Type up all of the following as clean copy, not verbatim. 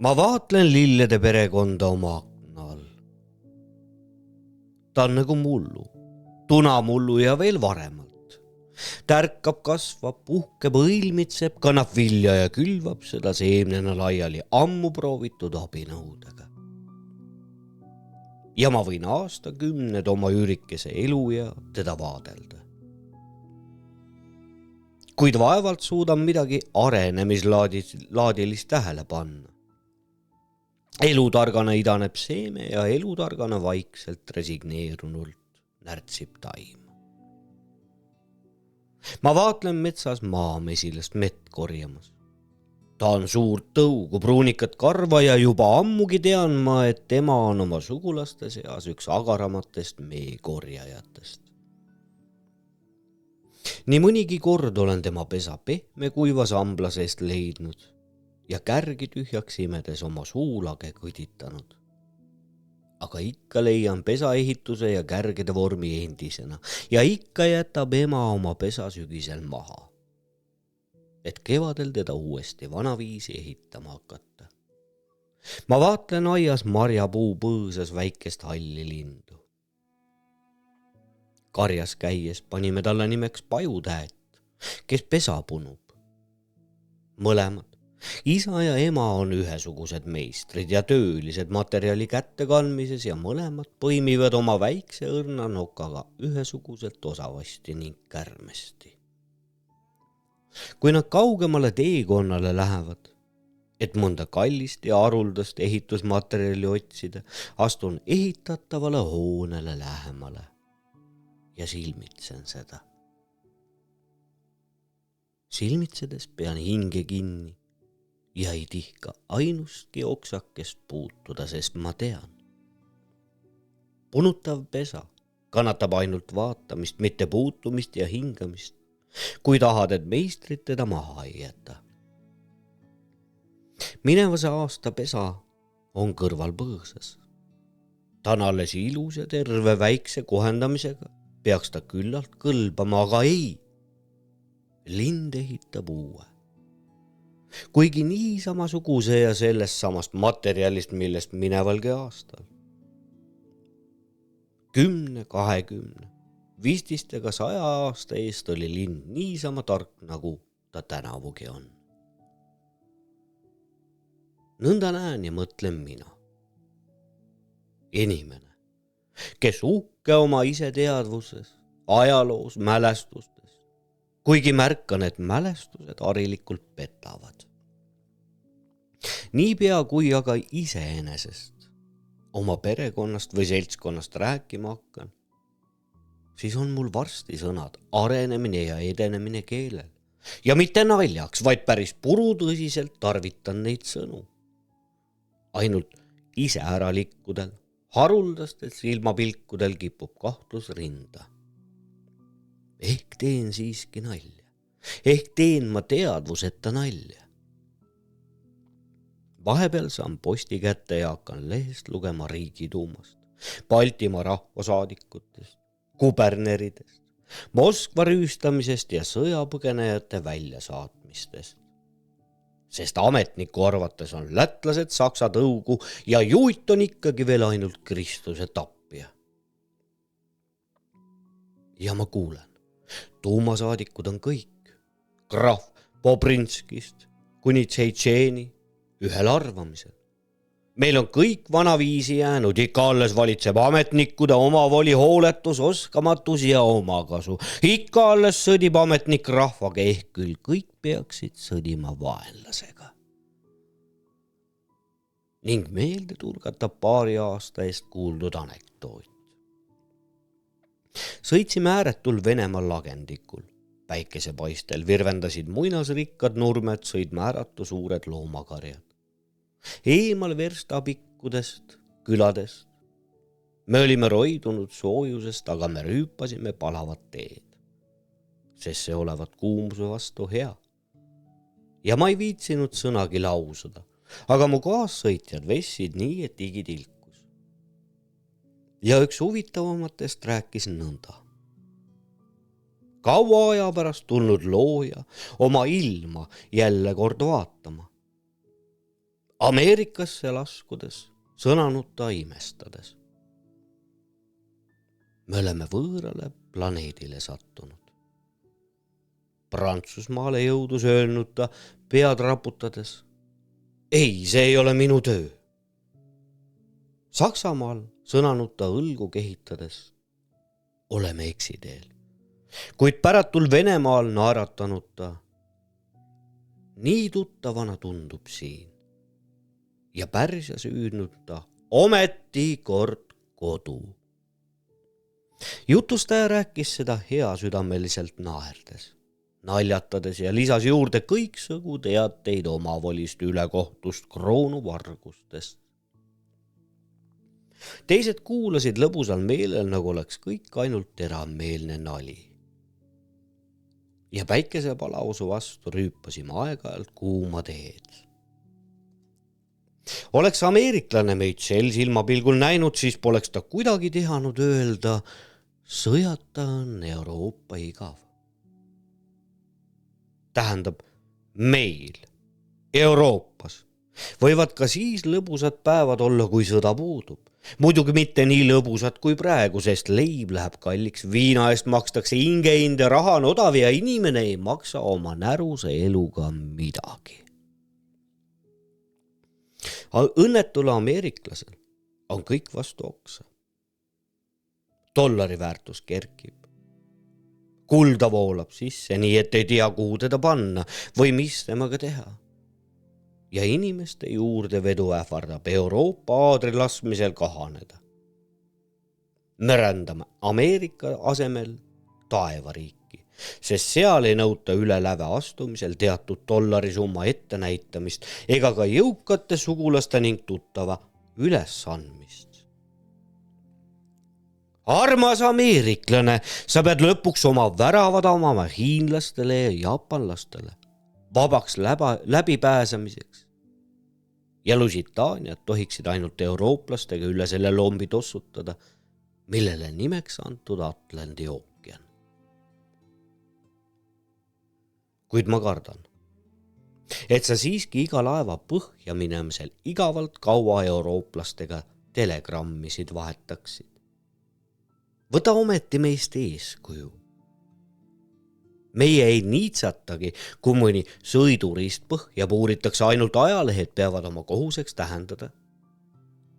Ma vaatlen lillede perekonda oma akna all. Ta on nagu mullu, tunamullu ja veel varemalt. Tärkab, kasvab, puhkeb, õilmitseb, kannab vilja ja külvab seda seemnena laiali ammu proovitud abinõudega. Ja ma võin aastakümned oma üürikese elu ja teda vaadelda. Kuid vaevalt suudan midagi arenemislaadilist tähele panna. Elutargana idaneb seeme ja elutargana vaikselt resigneerunult närtsib taim. Ma vaatlen metsas maamesilast mett korjamas. Ta on suurt tõugu, pruunikat karva ja juba ammugi tean ma, et tema on oma sugulaste seas üks agaramatest meekorjajatest. Nii mõnigi kord olen tema pesa pehme kuiva sambla seest leidnud ja kärgi tühjaks imedes oma suulage kõditanud. Aga ikka leian pesaehituse ja kärgede vormi endisena ja ikka jätab ema oma pesa sügisel maha, et kevadel teda uuesti vanaviisi ehitama hakata. Ma vaatlen aias marjapuu põõsas väikest halli lindu. Karjas käies panime talle nimeks Pajutäet, kes pesa punub. Mõlemad, isa ja ema on ühesugused meistrid ja töölised materjali kätte kandmises ja mõlemad põimivad oma väikse õrna nokaga ühesuguselt osavasti ning kärmesti. Kui nad kaugemale teekonnale lähevad, et mõnda kallist ja haruldast ehitusmaterjali otsida, astun ehitatavale hoonele lähemale ja silmitsen seda. Silmitsedes pean hinge kinni ja ei tihka ainustki oksakest puutuda, sest ma tean. Punutav pesa kannatab ainult vaatamist, mitte puutumist ja hingamist, kui tahad, et meistrid teda maha ei jäta. Minevase aasta pesa on kõrval põõsas. Ta on alles ilus ja terve väikse kohendamisega, peaks ta küllalt kõlbama, aga ei. Lind ehitab uue. Kuigi nii samasuguse ja sellest samast materjalist, millest minevalgi aastal. 10, 20, 15 ega 100 aasta eest oli lind niisama tark, nagu ta tänavugi on. Nõnda näen ja mõtlen mina. Inimene, kes uhke oma iseteadvuses, ajaloos, mälestustes, kuigi märkan, et mälestused harilikult petavad. Niipea kui aga iseenesest, oma perekonnast või seltskonnast rääkima hakkan, siis on mul varsti sõnad arenemine ja edenemine keelel. Ja mitte naljaks, vaid päris purutõsiselt tarvitan neid sõnu. Ainult ise ära likkudel, haruldastel silmapilkudel kipub kahtlus rinda. Ehk teen siiski nalja. Ehk teen ma teadvuseta nalja. Vahepeal saan posti kätte ja hakkan lehest lugema Riigiduumast, Baltimaa rahvasaadikutest, kuberneridest, Moskva rüüstamisest ja sõjapõgenejate väljasaatmistest. Sest ametniku arvates on lätlased Saksa tõugu ja juut on ikkagi veel ainult Kristuse tappija. Ja ma kuulen. Tuumasaadikud on kõik, krahv Bobrinskist kuni Tšetšeeni ühel arvamisel. Meil on kõik vanaviisi jäänud, ikka alles valitseb ametnikude omavoli, hooletus, oskamatus ja omakasu. Ikka alles sõdib ametnik rahvaga, ehk küll kõik peaksid sõdima vaenlasega. Ning meelde tulgatab paari aasta eest kuuldud anekdoot. Sõitsime ääretul Venemaa lagendikul. Päikesepaistel virvendasid muinasrikkad nurmed, sõid määratu suured loomakarjad. Eemal verstapikkudest, küladest. Me olime roidunud soojusest, aga me rüüpasime palavat teed. Sest see olevat kuumuse vastu hea. Ja ma ei viitsinud sõnagi lausada, aga mu kaassõitjad vessid nii, et higi tilkus. Ja üks huvitavamatest rääkis nõnda. Kaua aja pärast tulnud looja oma ilma jälle kord vaatama. Ameerikasse laskudes sõnanud ta imestades. Me oleme võõrale planeedile sattunud. Prantsusmaale jõudus öelnud ta pead raputades. Ei, see ei ole minu töö. Saksamaal sõnanud ta õlgu kehitades. Oleme eksiteel. Kuid päratul Venemaal naeratanud ta. Nii tuttavana tundub siin. Ja pärsia süüdnud ta ometi kord kodu. Jutustaja rääkis seda heasüdameliselt naerdes, naljatades ja lisas juurde kõiksugu teateid omavolist ülekohtust kroonuvargustest. Teised kuulasid lõbusal meelel, nagu oleks kõik ainult teravmeelne nali. Ja päikese palausu vastu rüüpasime aeg-ajalt kuuma teed. Oleks ameeriklane meid sel silmapilgul näinud, siis poleks ta kuidagi tihanud öelda, sõjata on Euroopa igav. Tähendab, meil, Euroopas, võivad ka siis lõbusad päevad olla, kui sõda puudub. Muidugi mitte nii lõbusad kui praegu, sest leib läheb kalliks, viina eest makstakse hingeinde, raha on odav ja inimene ei maksa oma näruse eluga midagi. Õnnetule ameeriklasel on kõik vastu oksa. Dollari väärtus kerkib. Kulda voolab sisse, nii et ei tea, kuhu teda panna või mis temaga teha. Ja inimeste juurdevedu ähvardab Euroopa aadri laskmisel kahaneda. Me rändame Ameerika asemel taevariiki, sest seal ei nõuta üle läve astumisel teatud dollarisumma ettenäitamist ega ka jõukate sugulaste ning tuttava ülesandmist. Armas ameeriklane, sa pead lõpuks oma väravad omama hiinlastele ja jaapanlastele, vabaks läbipääsemiseks. Ja Lusitaaniat tohiksid ainult eurooplastega üle selle lombi tossutada, millele nimeks antud Atlandi ookean. Kuid ma kardan, et sa siiski iga laeva põhja minemisel igavalt kaua eurooplastega telegrammisid vahetaksid. Võta ometi meist eeskuju. Meie ei niitsatagi, kui mõni sõiduriist põhja puuritakse, ainult ajalehed peavad oma kohuseks tähendada.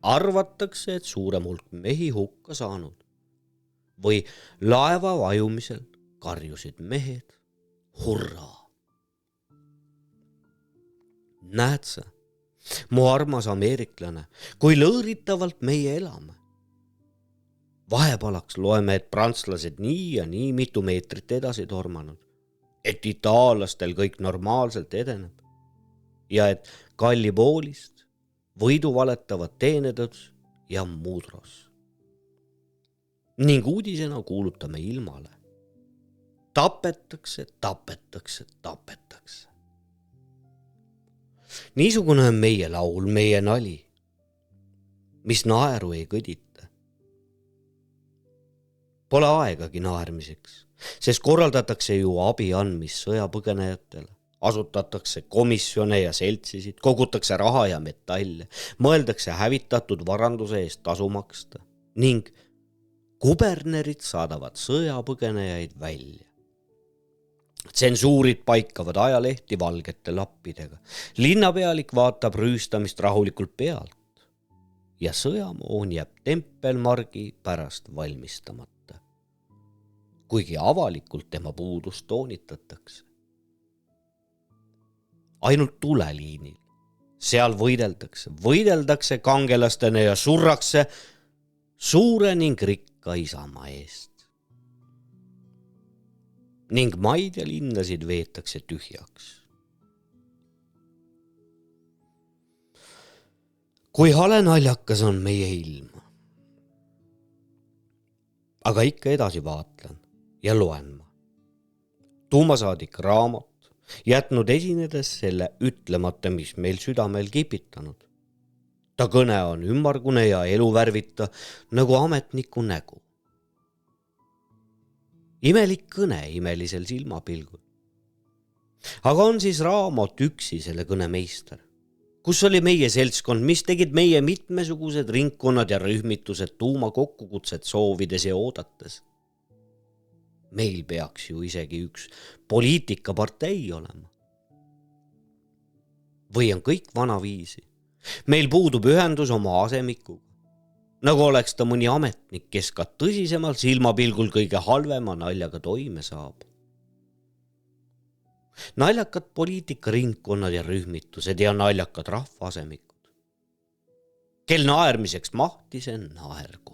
Arvatakse, et suurem hulk mehi hukka saanud. Või laeva vajumisel karjusid mehed, hurraa. Näed sa, mu armas ameeriklane, kui lõõritavalt meie elame. Vahepalaks loeme, et prantslased nii ja nii mitu meetrit edasi tormanud, et itaallastel kõik normaalselt edeneb ja et Gallipoolist võidu valetavad teenedus ja mudros. Ning uudisena kuulutame ilmale. Tapetakse. Niisugune on meie laul, meie nali, mis naeru ei kõdita. Pole aegagi naermiseks, sest korraldatakse ju abi andmist sõjapõgenejatele, asutatakse komisjone ja seltsisid, kogutakse raha ja metalle, mõeldakse hävitatud varanduse eest tasu maksta ning kubernerid saadavad sõjapõgenejaid välja. Tsensuurid paikavad ajalehti valgete lappidega, linnapealik vaatab rüüstamist rahulikult pealt ja sõjamoon jääb tempelmargi pärast valmistamata. Kuigi avalikult tema puudust toonitatakse. Ainult tuleliinil, seal võideldakse kangelastena ja surrakse suure ning rikka isamaa eest. Ning maid ja linnasid veetakse tühjaks. Kui hale naljakas on meie ilm. Aga ikka edasi vaatlen. Ja loen ma. Tuumasaadik raamat, jätnud esinedes selle ütlemata, mis meil südamel kipitanud. Ta kõne on ümmargune ja eluvärvita nagu ametniku nägu. Imelik kõne imelisel silmapilgul. Aga on siis raamat üksi selle kõne meister, Kus oli meie seltskond, mis tegid meie mitmesugused ringkonnad ja rühmitused tuuma kokkukutset soovides ja oodates? Meil peaks ju isegi üks poliitikapartei olema. Või on kõik vanaviisi? Meil puudub ühendus oma asemikuga. Nagu oleks ta mõni ametnik, kes ka tõsisemal silmapilgul kõige halvema naljaga toime saab. Naljakad poliitikaringkonnad ja rühmitused ja naljakad rahvaasemikud. Kel naermiseks mahti, see naergu.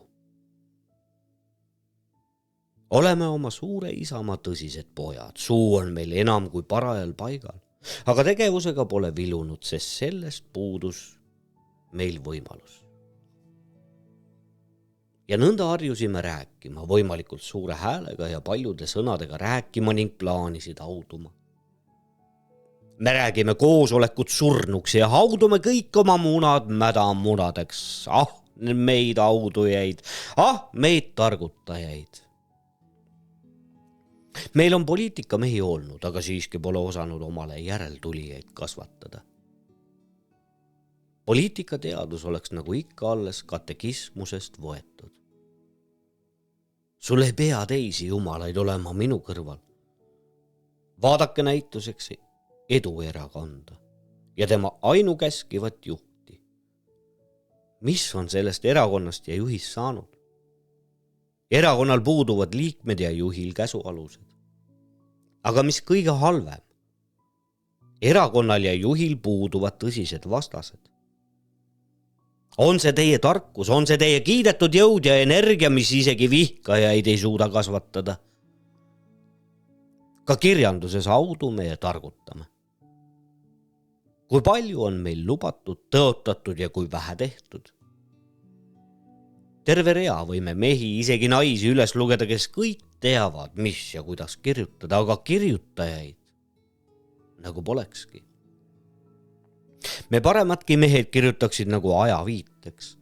Oleme oma suure isamaa tõsised pojad, suu on meil enam kui parajal paigal, aga tegevusega pole vilunud, sest sellest puudus meil võimalus. Ja nõnda harjusime rääkima, võimalikult suure häälega ja paljude sõnadega rääkima ning plaanisid hauduma. Me räägime koosolekut surnuks ja haudume kõik oma munad mädamunadeks. Meid haudujaid, meid targutajaid. Meil on poliitikamehi olnud, aga siiski pole osanud omale järeltulijaid kasvatada. Poliitikateadus oleks nagu ikka alles katekismusest võetud. Sul ei pea teisi jumalaid olema minu kõrval. Vaadake näituseks Eduerakonda ja tema ainukäskivat juhti. Mis on sellest erakonnast ja juhist saanud? Erakonnal puuduvad liikmed ja juhil käsualused. Aga mis kõige halvem? Erakonnal ja juhil puuduvad tõsised vastased. On see teie tarkus, on see teie kiidetud jõud ja energia, mis isegi vihkajaid ei suuda kasvatada? Ka kirjanduses haudume ja targutame. Kui palju on meil lubatud, tõotatud ja kui vähe tehtud? Terve rea võime mehi, isegi naisi üles lugeda, kes kõik teavad, mis ja kuidas kirjutada, aga kirjutajaid nagu polekski. Me parematki mehed kirjutaksid nagu ajaviiteks.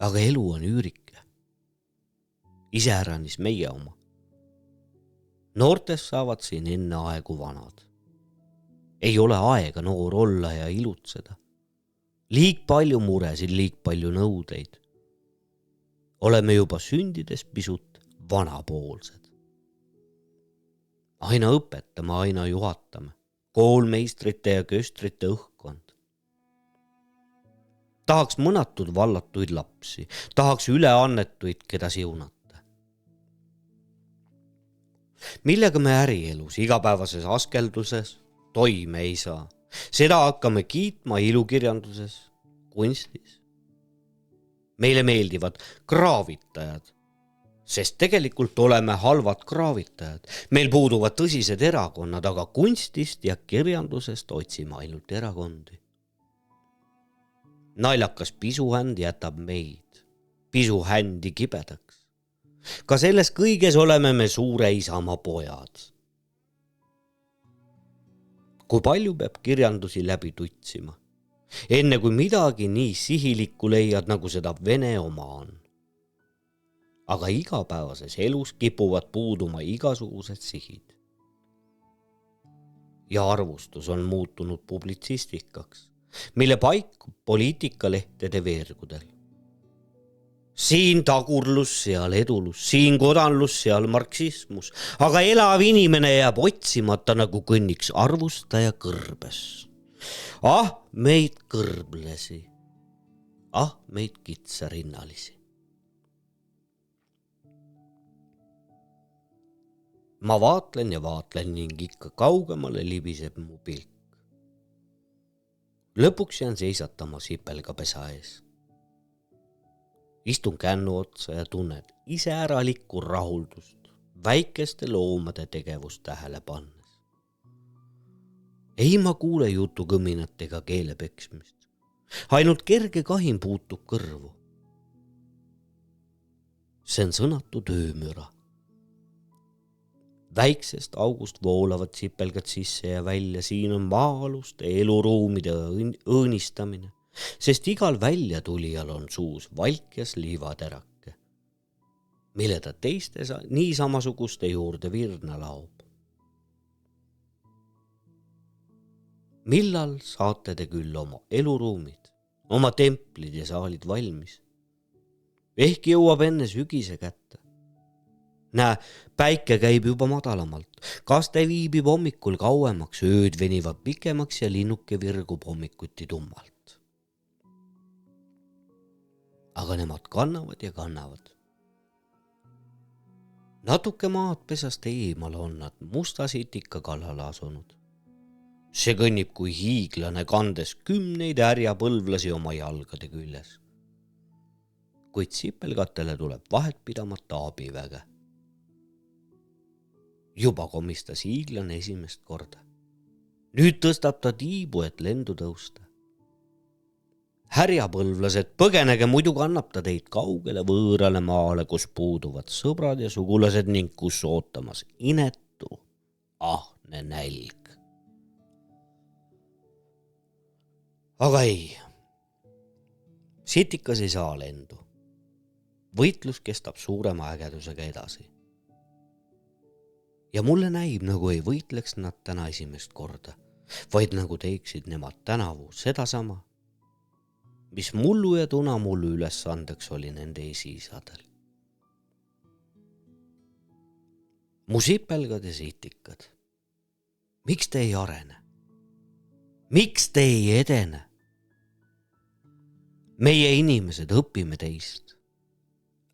Aga elu on üürike. Iseäranis meie oma. Noortest saavad siin enne aegu vanad. Ei ole aega noor olla ja ilutseda. Liig palju muresid, liig palju nõudeid. Oleme juba sündides pisut vanapoolsed. Aina õpetame, aina juhatame. Koolmeistrite ja köstrite õhkkond. Tahaks mõnatud vallatuid lapsi, tahaks üleannetuid, keda siunata. Millega me ärielus, igapäevases askelduses toime ei saa? Seda hakkame kiitma ilukirjanduses, kunstis. Meile meeldivad kraavitajad, sest tegelikult oleme halvad kraavitajad. Meil puuduvad tõsised erakonnad, aga kunstist ja kirjandusest otsime ainult erakondi. Naljakas pisuhänd jätab meid, pisuhändi kibedaks. Ka selles kõiges oleme me suure isamaa pojad. Kui palju peab kirjandusi läbi tutsima, enne kui midagi nii sihilikku leiad, nagu seda Vene oma on. Aga igapäevases elus kipuvad puuduma igasugused sihid. Ja arvustus on muutunud publitsistikaks, mille paikub poliitikalehtede veergudel. Siin tagurlus, seal edulus, siin kodanlus, seal marksismus, aga elav inimene jääb otsimata, nagu kõnniks arvustaja kõrbes. Meid kõrblesi, meid kitsarinnalisi. Ma vaatlen ja vaatlen ning ikka kaugemale libiseb mu pilk. Lõpuks jään seisatama sipelgapesa ees. Istun kännu otsa ja tunnen iseäralikku rahuldust väikeste loomade tegevust tähele pannes. Ei ma kuule jutukõminat ega keelepeksmist. Ainult kerge kahin puutub kõrvu. See on sõnatu töömüra. Väiksest august voolavad sipelgad sisse ja välja, siin on maa-aluste eluruumide õõnistamine, sest igal väljatulijal on suus valkjas liivaterake, mille ta teiste nii samasuguste juurde virna laob. millal saate te küll oma eluruumid, oma templid ja saalid valmis? Ehk jõuab enne sügise kätte. Näe, päike käib juba madalamalt, kaste viibib hommikul kauemaks, ööd venivad pikemaks ja linnuke virgub hommikuti tummalt. Aga nemad kannavad ja kannavad. Natuke maadpesast eemal on nad musta sitika kallale asunud. See kõnnib kui hiiglane, kandes 10 härjapõlvlasi oma jalgade küljes. Kuid sipelgatele tuleb vahet pidamata abiväge. Juba komistas hiiglane esimest korda. Nüüd tõstab ta tiibu, et lendu tõusta. Härjapõlvlased, põgenege, muidu kannab ta teid kaugele võõrale maale, kus puuduvad sõbrad ja sugulased ning kus ootamas inetu, ahne nälg. Aga ei, sitikas ei saa lendu. Võitlus kestab suurema ägedusega edasi. Ja mulle näib, nagu ei võitleks nad täna esimest korda, vaid nagu teeksid nemad tänavu sedasama, mis mullu ja tunamullu ülesandeks oli nende esiisadel. Mu sipelgad ja sitikad, miks te ei arene? Miks te ei edene? Meie inimesed õpime teist,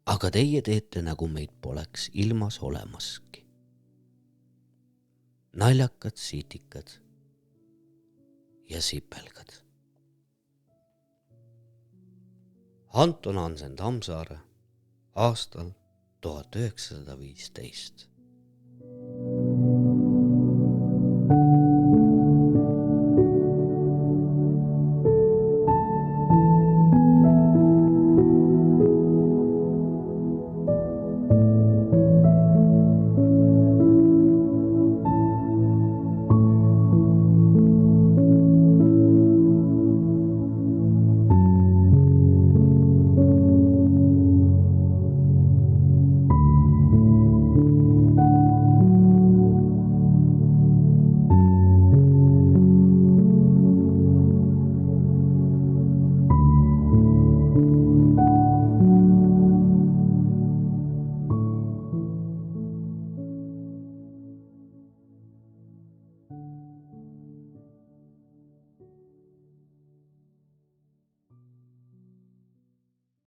aga teie teete, nagu meid poleks ilmas olemaski. Naljakad sitikad ja sipelgad. Anton Hansen Tammsaare aastal 1915.